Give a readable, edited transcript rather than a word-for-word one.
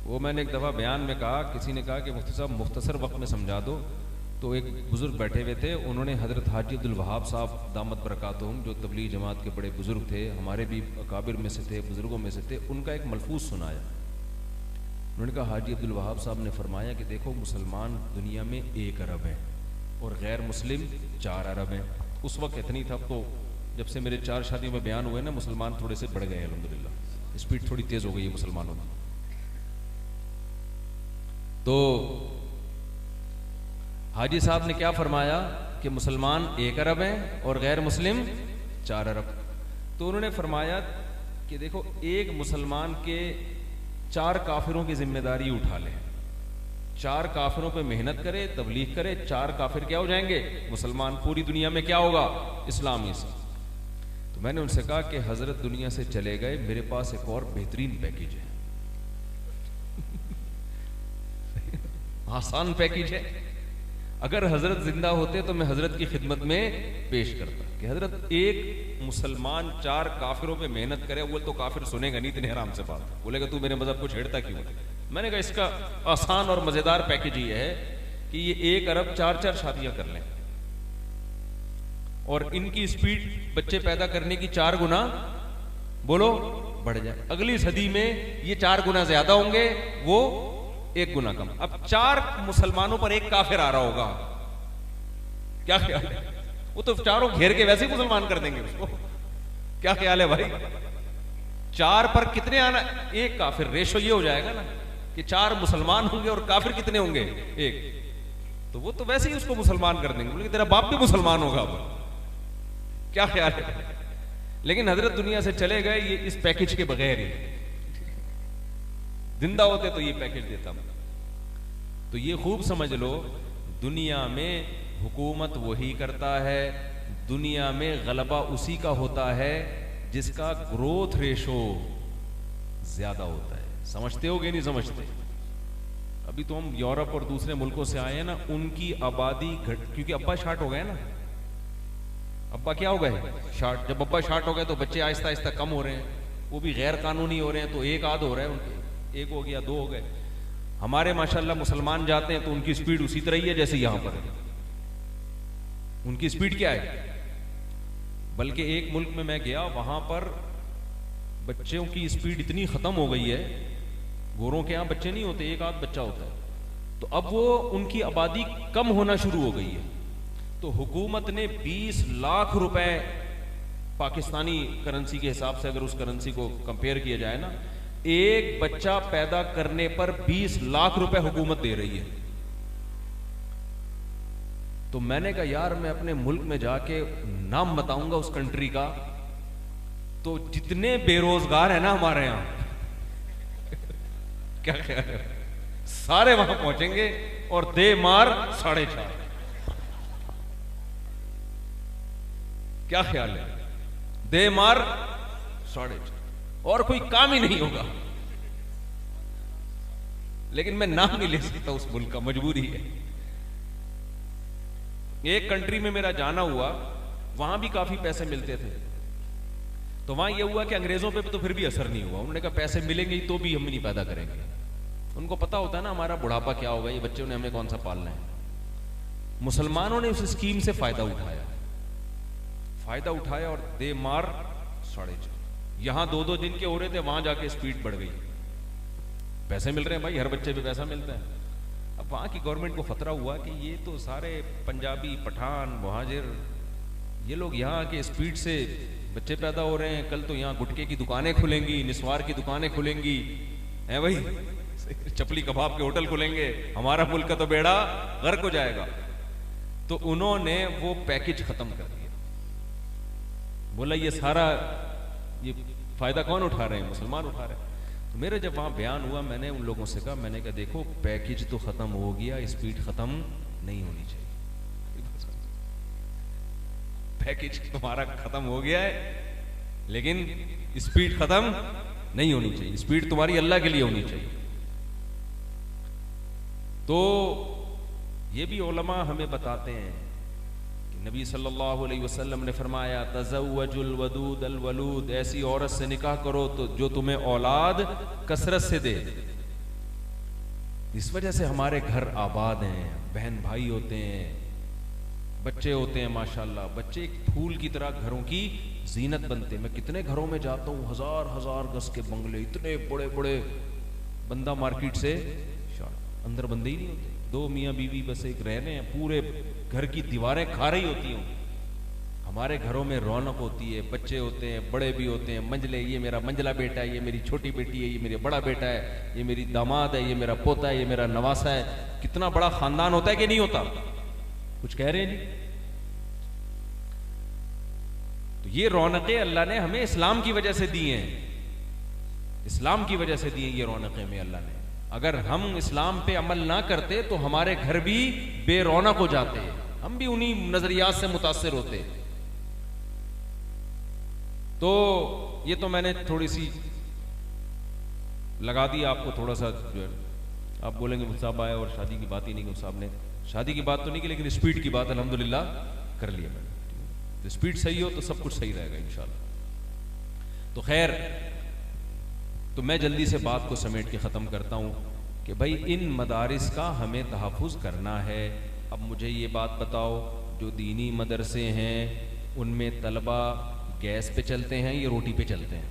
वो मैंने एक दफ़ा बयान में कहा, किसी ने कहा कि मुफ्ती साहब मुख्तसर वक्त में समझा दो, तो एक बुज़ुर्ग बैठे हुए थे, उन्होंने हज़रत हाजी अब्दुल वहाब साहब दामत बरकातुहुम जो तबलीग जमात के बड़े बुज़ुर्ग थे, हमारे भी अकाबिर में से थे, बुज़ुर्गों में से थे, उनका एक मलफूज सुनाया। उन्होंने कहा हाजी अब्दुल वहाब साहब ने फरमाया कि देखो मुसलमान दुनिया में 1 अरब हैं और गैर मुस्लिम 4 अरब हैं। उस वक्त इतनी था, तो जब से मेरे 4 शादियों में बयान हुए ना, मुसलमान थोड़े से बढ़ गए अल्हम्दुलिल्लाह, स्पीड थोड़ी तेज़ हो गई है मुसलमानों की। तो हाजी साहब ने क्या फरमाया कि मुसलमान 1 अरब हैं और गैर मुस्लिम 4 अरब। तो उन्होंने फरमाया कि देखो एक मुसलमान के 4 काफिरों की जिम्मेदारी उठा ले, 4 काफिरों पे मेहनत करे, तबलीग करे, 4 काफिर क्या हो जाएंगे? मुसलमान। पूरी दुनिया में क्या होगा? इस्लामी। तो मैंने उनसे कहा कि हजरत दुनिया से चले गए, मेरे पास एक और बेहतरीन पैकेज है आसान पैकेज है। अगर हजरत जिंदा होते तो मैं हजरत की खिदमत में पेश करता कि हजरत एक मुसलमान 4 काफिरों पे मेहनत करे, वो तो काफिर सुनेगा नहीं, इतने आराम से बात बोलेगा तू मेरे मजहब को छेड़ता क्यों? मैंने कहा इसका आसान और मजेदार पैकेज ये है कि ये 1 अरब 4-4 शादियां कर लें और इनकी स्पीड बच्चे पैदा करने की 4 गुना बोलो बढ़ जाए। अगली सदी में ये 4 गुना ज्यादा होंगे, वो 1 गुना कम। अब 4 मुसलमानों पर 1 काफिर आ रहा होगा, क्या ख्याल है? वो तो चारों घेर के वैसे ही मुसलमान कर देंगे उसको। क्या ख्याल है भाई? 4 पर कितने आना? 1 काफिर। रेशो ये हो जाएगा ना कि 4 मुसलमान होंगे और काफिर कितने होंगे? 1। तो वो तो वैसे ही उसको मुसलमान कर देंगे, बोले तेरा बाप भी मुसलमान होगा। क्या ख्याल है? लेकिन हजरत दुनिया से चले गए ये इस पैकेज के बगैर ही। जिंदा होते तो ये पैकेज देता मैं। तो ये खूब समझ लो, दुनिया में हुकूमत वही करता है, दुनिया में गलबा उसी का होता है जिसका ग्रोथ रेशो ज्यादा होता है। समझते हो कि नहीं समझते? अभी तो हम यूरोप और दूसरे मुल्कों से आए हैं ना, उनकी आबादी क्योंकि अब्बा शार्ट हो गए ना, अब्बा क्या हो गए? शार्ट। जब अब्बा शार्ट हो गए तो बच्चे आहिस्ता आहिस्ता कम हो रहे हैं, वो भी गैर कानूनी हो रहे हैं, तो 1 आध हो रहा है उनके, 1 हो गया, 2 हो गए। हमारे माशाल्लाह मुसलमान जाते हैं तो उनकी स्पीड उसी तरह ही है जैसे यहां पर है। उनकी स्पीड क्या है? बल्कि एक मुल्क में मैं गया, वहां पर बच्चों की स्पीड इतनी खत्म हो गई है, गोरों के यहां बच्चे नहीं होते, 1 आध बच्चा होता है, तो अब वो उनकी आबादी कम होना शुरू हो गई है। तो हुकूमत ने 20 लाख रुपए पाकिस्तानी करेंसी के हिसाब से, अगर उस करेंसी को कंपेयर किया जाए ना, एक बच्चा पैदा करने पर 20 लाख रुपए हुकूमत दे रही है। तो मैंने कहा यार मैं अपने मुल्क में जाके नाम बताऊंगा उस कंट्री का, तो जितने बेरोजगार है ना हमारे यहां क्या ख्याल है? सारे वहां पहुंचेंगे और दे मार 4.5। क्या ख्याल है? दे मार 4.5 और कोई काम ही नहीं होगा। लेकिन मैं नाम नहीं ले सकता उस मुल्क का, मजबूरी है। एक कंट्री में मेरा जाना हुआ, वहां भी काफी पैसे मिलते थे, तो वहां यह हुआ कि अंग्रेजों पे तो फिर भी असर नहीं हुआ। उन्होंने कहा पैसे मिलेंगे ही तो भी हम नहीं पैदा करेंगे। उनको पता होता है ना हमारा बुढ़ापा क्या होगा, ये बच्चों ने हमें कौन सा पालना है। मुसलमानों ने उस स्कीम से फायदा उठाया और दे मार 4.5। यहां 2-2 दिन के हो रहे थे, वहां जाके स्पीड बढ़ गई। पैसे मिल रहे हैं भाई, हर बच्चे पे पैसा मिलता है। अब वहां की गवर्नमेंट को खतरा हुआ कि ये तो सारे पंजाबी, पठान, मुहाजिर, ये लोग यहाँ के स्पीड से बच्चे पैदा हो रहे हैं, कल तो यहाँ गुटके की दुकानें खुलेंगी, निस्वार की दुकानें खुलेंगी, है भाई, चपली कबाब के होटल खुलेंगे, हमारा मुल्क का तो बेड़ा गर्क हो जाएगा। तो उन्होंने वो पैकेज खत्म कर दिया। बोला ये सारा ये फायदा कौन उठा रहे हैं? मुसलमान उठा रहे हैं। तो मेरे जब वहां बयान हुआ, मैंने उन लोगों से कहा, मैंने कहा देखो पैकेज तो खत्म हो गया, स्पीड खत्म नहीं होनी चाहिए। पैकेज तुम्हारा खत्म हो गया है, लेकिन स्पीड खत्म नहीं होनी चाहिए। स्पीड तुम्हारी अल्लाह के लिए होनी चाहिए। तो ये भी उलमा हमें बताते हैं कि नबी सल्लल्लाहु अलैहि वसल्लम ने फरमाया, तज़व्वजुल वदूद अल वलूद, ऐसी औरत से निकाह करो तो जो तुम्हें औलाद कसरत से दे। इस वजह से हमारे घर आबाद हैं, बहन भाई होते हैं, बच्चे होते हैं माशाल्लाह। बच्चे एक फूल की तरह घरों की जीनत बनते हैं। मैं कितने घरों में जाता हूँ, हजार हजार गज के बंगले, इतने बड़े बड़े, बंदा मार्केट से अंदर बंदे ही नहीं होते, दो मियाँ बीवी बस एक रह रहे हैं, पूरे घर की दीवारें खा रही होती हूँ। हमारे घरों में रौनक होती है, बच्चे होते हैं, बड़े भी होते हैं, मंजले, ये मेरा मंजला बेटा है, ये मेरी छोटी बेटी है, ये मेरा बड़ा बेटा है, ये मेरी दामाद है, ये मेरा पोता है, ये मेरा नवासा है। कितना बड़ा खानदान होता है कि नहीं होता? कुछ कह रहे हैं नहीं? तो ये रौनकें अल्लाह ने हमें इस्लाम की वजह से दी हैं, इस्लाम की वजह से दी हैं ये रौनकें हमें अल्लाह ने। अगर हम इस्लाम पे अमल ना करते तो हमारे घर भी बेरौनक हो जाते, हम भी उन्हीं नजरियात से मुतासिर होते। तो ये तो मैंने थोड़ी सी लगा दी आपको, थोड़ा सा जो है आप बोलेंगे मुसाहब आया और शादी की बात ही नहीं की। साहब ने शादी की बात तो नहीं की, लेकिन स्पीड की बात अल्हम्दुलिल्लाह कर लिया मैंने। तो स्पीड सही हो तो सब कुछ सही रहेगा इंशाल्लाह। तो खैर, तो मैं जल्दी से बात को समेट के ख़त्म करता हूँ कि भाई इन मदारिस का हमें तहफ़्फ़ुज़ करना है। अब मुझे ये बात बताओ, जो दीनी मदरसे हैं उनमें तलबा गैस पे चलते हैं या रोटी पे चलते हैं?